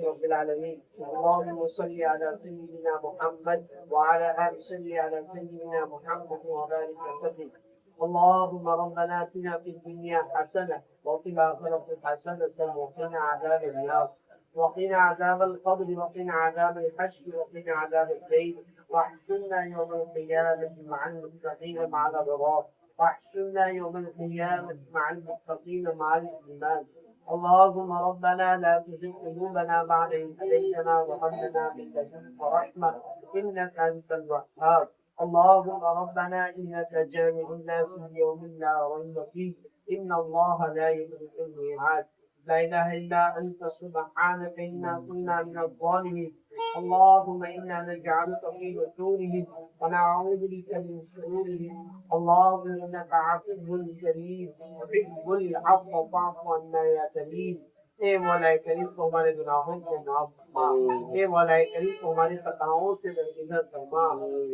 رب العالمين. اللهم صل على سيدنا محمد وعلى آل سيدنا محمد وبارك وسلم. اللهم ربنا آتنا في الدنيا حسنة وفي الآخرة حسنة وقنا عذاب النار وقنا عذاب القبر وقنا عذاب الحشر وقنا عذاب الدين واحشرنا يوم القيامة مع المتقين مع الأبرار واحشرنا يوم القيامة مع المتقين مع الإيمان. اللهم ربنا لا تزغ قلوبنا بعد إذ هديتنا وهب لنا من لدنك رحمة إنك أنت الوهاب. اللهم ربنا إنك جامع الناس ليوم لا ريب فيه إن الله لا يخلف الميعاد. لا إله إلا أنت سبحانك إنا كنا من الظالمين. اللهم إنا نجعلك في نحورهم ونعوذ بك من شرورهم. اللهم إنك عفو كريم تحب العفو فاعف عنا يا كريم. اے مولا کریم کو ہمارے گناہوں کو معاف فرما. اے مولا کریم کو ہماری خطاؤں سے درگزر فرما.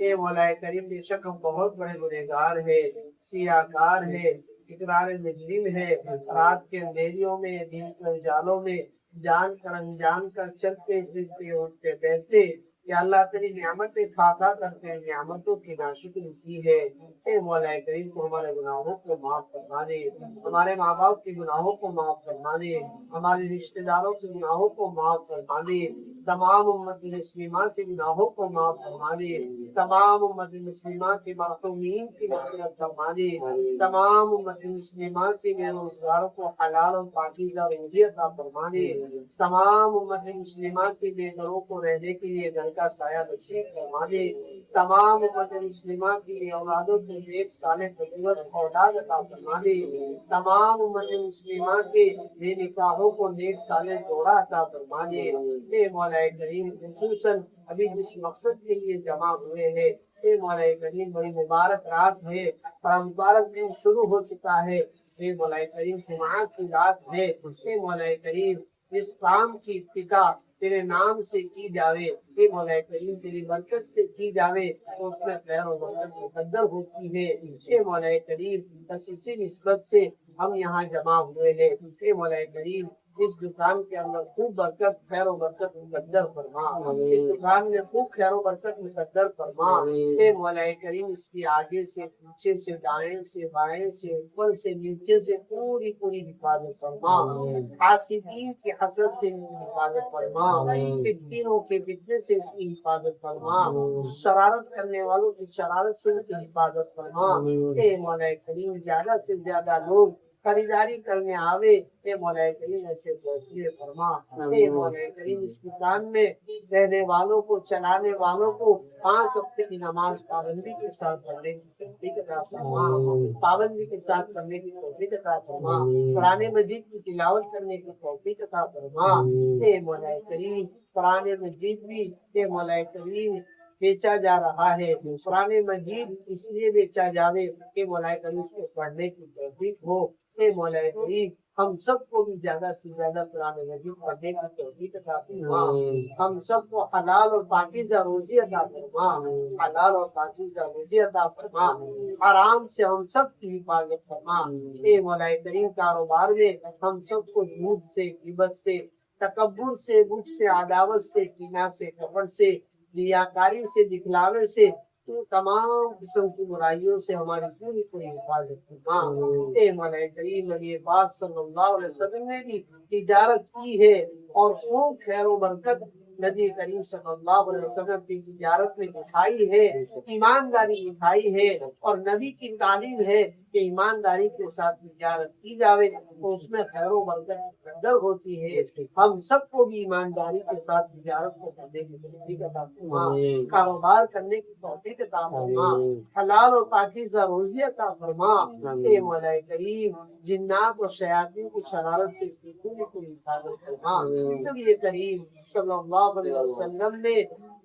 اے مولا کریم بے شک ہم بہت بڑے گنہگار ہیں، سیاہ کار ہیں، اقرار مجرم ہے. رات کے اندھیریوں میں دن کے اجالوں میں جان کر انجان کر چلتے پھرتے اٹھتے بیٹھتے یا اللہ تیری نعمتیں کھا کھا کرتے نعمتوں کی ناشکری کی ہے. اے مولا کریم کو ہمارے گناہوں کو معاف فرما دے، ہمارے ماں باپ کے گناہوں کو معاف فرما دے، ہمارے رشتہ داروں کے گناہوں کو معاف فرما دے، تمام امت مسلمہ کے گناہوں کو معاف فرما دے، تمام امت مسلمہ کے معصومین کی مغفرت فرما دے، تمام امت مسلمہ کے بے روزگاروں کو حلال اور پاکیزہ روزی عطا فرما دے، تمام امت مسلمہ کے بے گھروں کو رہنے کے لیے گھر کا سایہ نصیب فرما دے، تمام امت مسلمہ کی اولادوں کے ایک صالح تجربت اولاد عطا فرما دے، تمام امت مسلمہ کے بے نکاحوں کو نیک صالح جوڑا عطا فرما دے. اے مولا کریم خصوصاً ابھی جس مقصد کے لیے جمع ہوئے ہیں، اے مولا کریم بڑی مبارک رات ہے، بڑا مبارک دن شروع ہو چکا ہے. اے مولا کریم جمعہ کی رات ہے. اے مولا کریم اس کام کی ابتدا تیرے نام سے کی جاوے، اے مولا کریم تیری برکت سے کی جاوے تو اس میں خیر و برکت مقدر ہوتی ہے. اے مولا کریم بس اسی نسبت سے ہم یہاں جمع ہوئے ہیں. اے مولا کریم اس دکان کے اندر خوب برکت خیر و برکت مقدر فرما، اس دکان میں خوب خیر و برکت مقدر فرما. اے مولا کریم اس کی آگے سے پیچھے سے دائیں سے بائیں سے اوپر سے نیچے سے پوری حفاظت فرما، حاسدین کی حسد سے حفاظت فرما، فتنوں کے فتنے سے اس کی حفاظت فرما، شرارت کرنے والوں کی شرارت سے اس کی حفاظت فرما. اے مولا کریم زیادہ سے زیادہ لوگ خریداری کرنے آوے، اے مولا کریم ایسے فیصلے فرما. اے مولا کریم اس دکان میں رہنے والوں کو چلانے والوں کو 5 وقت کی نماز پابندی کے ساتھ پڑھنے کی توفیق عطا فرما، پابندی کے ساتھ پڑھنے کی توفیق عطا فرما، قرآن مجید کی تلاوت کرنے کی توفیق عطا فرما. اے مولا کریم قرآن مجید بھی اے مولا کریم بیچا جا رہا ہے، قرآن مجید اس لیے بیچا جاوے کہ مولا کریم اس کو پڑھنے کی توفیق ہو. اے مولا کریم ہم سب کو بھی زیادہ سے زیادہ قرآن مجید پڑھنے کی توفیق عطا فرما، ہم سب کو حلال اور پاکیزہ روزی عطا فرما، حلال اور پاکیزہ روزی عطا فرما، حرام سے ہم سب کی حفاظت فرما. اے مولا کریم کاروبار میں ہم سب کو جھوٹ سے غیبت سے تکبر سے بغض سے عداوت سے کینہ سے کپٹ سے ریاکاری سے دکھلاوے سے تو تمام قسم کی برائیوں سے ہماری پوری حفاظت فرما. اے مولا کریم نبی پاک صلی اللہ علیہ وسلم نے بھی تجارت کی ہے اور خوب خیر و برکت نبی کریم صلی اللہ علیہ وسلم کی تجارت میں دکھائی ہے، ایمانداری دکھائی ہے، اور نبی کی تعلیم ہے کہ ایمانداری کے ساتھ تجارت کی جاوے تو اس میں خیر و برکت مقدر ہوتی ہے. ہم سب کو بھی ایمانداری کے ساتھ تجارت کو کرنے کی توفیق عطا فرما، کاروبار کرنے کی توفیق عطا فرما، حلال اور پاکیزہ روزی عطا فرما. اے مولا کریم جنات اور شیاطین کی شرارت سے اس کی پوری حفاظت فرما. نبی کریم صلی اللہ علیہ وسلم نے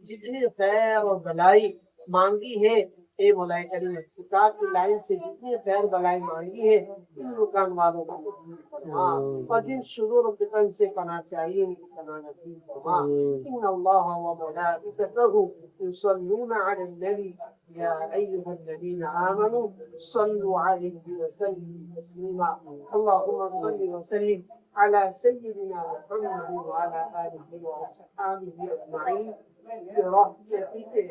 جتنی خیر اور بھلائی مانگی ہے، اے مولا کریم کتاب کی لائن سے جتنی خیر بھلائی مانگی ہے ان مکان والوں کو نصیب فرما، اور جن شرور و فتن سے پناہ چاہیے ان کی پناہ نصیب فرما. ان اللہ و ملائکتہ یصلون علی النبی يا أيها الذين آمنوا صلوا عليه وسلموا تسليما اللهم صل وسلم على سيدنا محمد وعلى آله وأصحابه أجمعين برحمتك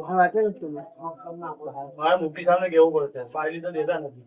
મારે મુફતી સાહેબને કેવું પડશે ફાઇલ તો દેતા નથી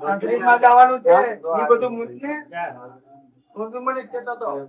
હાજરીમાં જવાનું છે એ બધું મૂકીને હું તો મને કહેતો તો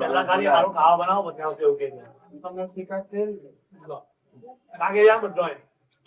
પહેલા ખાલી સારું ખાવા બનાવો પછી આવશે એવું કે તમને શીખાત છે લાગે યાર બધો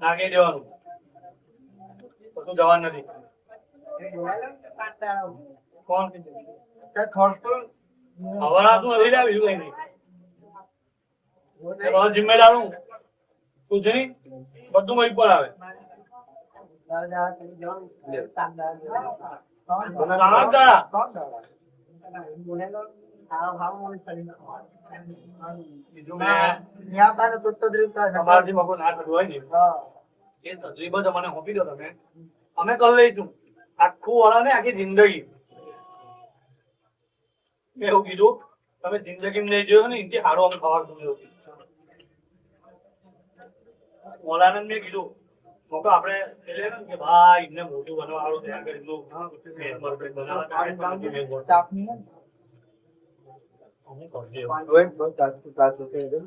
લાગે દેવાનું કશું જવાનું નથી કોણ થોડું હવાના તું નથી લ્યા બીજું કઈ નહીં એ જિમ્મેદાર હું તું છે બધું મારી પર આવે ત્રણ દાડા. બીજું મેં તમારાથી મગો ના થતું હોય ને એ તજરીબો જ અમને સોંપી દો તમે, અમે કરી લઈશું આખું વળા ને આખી જિંદગી. મેં એવું કીધું તમે જિંદગી નહીં જોયો ને એનથી સારું અમે ખબર સમજો. મોલાનંદ મેં કીધું મોકો આપણે એટલે ને કે ભાઈ એમને મોટું બનવાનું ધ્યાન કરી દઉં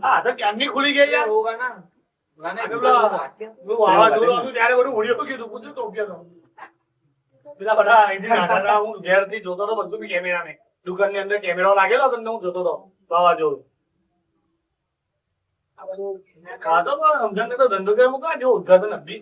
હા તો ક્યારની ખુલી ગઈ યાર. પેલું વાવાઝોડું હતું ત્યારે બધું ઉડ્યું કીધું પૂછ્યું તો ઉડ્યો તો. પેલા બધા અહીંથી નાના હતા, હું ઘેરથી જોતો હતો બધું બી કેમેરા ને દુકાનની અંદર કેમેરો લાગેલો હતો ને હું જોતો હતો વાવાઝોડું. ખાતો પણ રમઝાન ને તો ધંધો કરી મૂકા જો ઉદ્ઘાટન અભી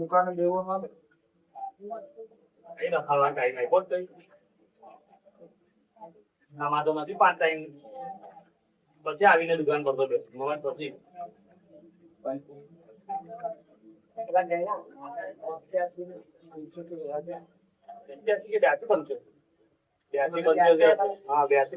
દુકાને દેવામાં આવે કઈ રખાવા ટાઈમ આપ્યો જ કઈ આમાં તો નથી 5 ટાઈમ પછી આવીને દુકાન પર તો બેસ મોબાઈલ પછી કે 82 બનશે 82 બનશે. હા 82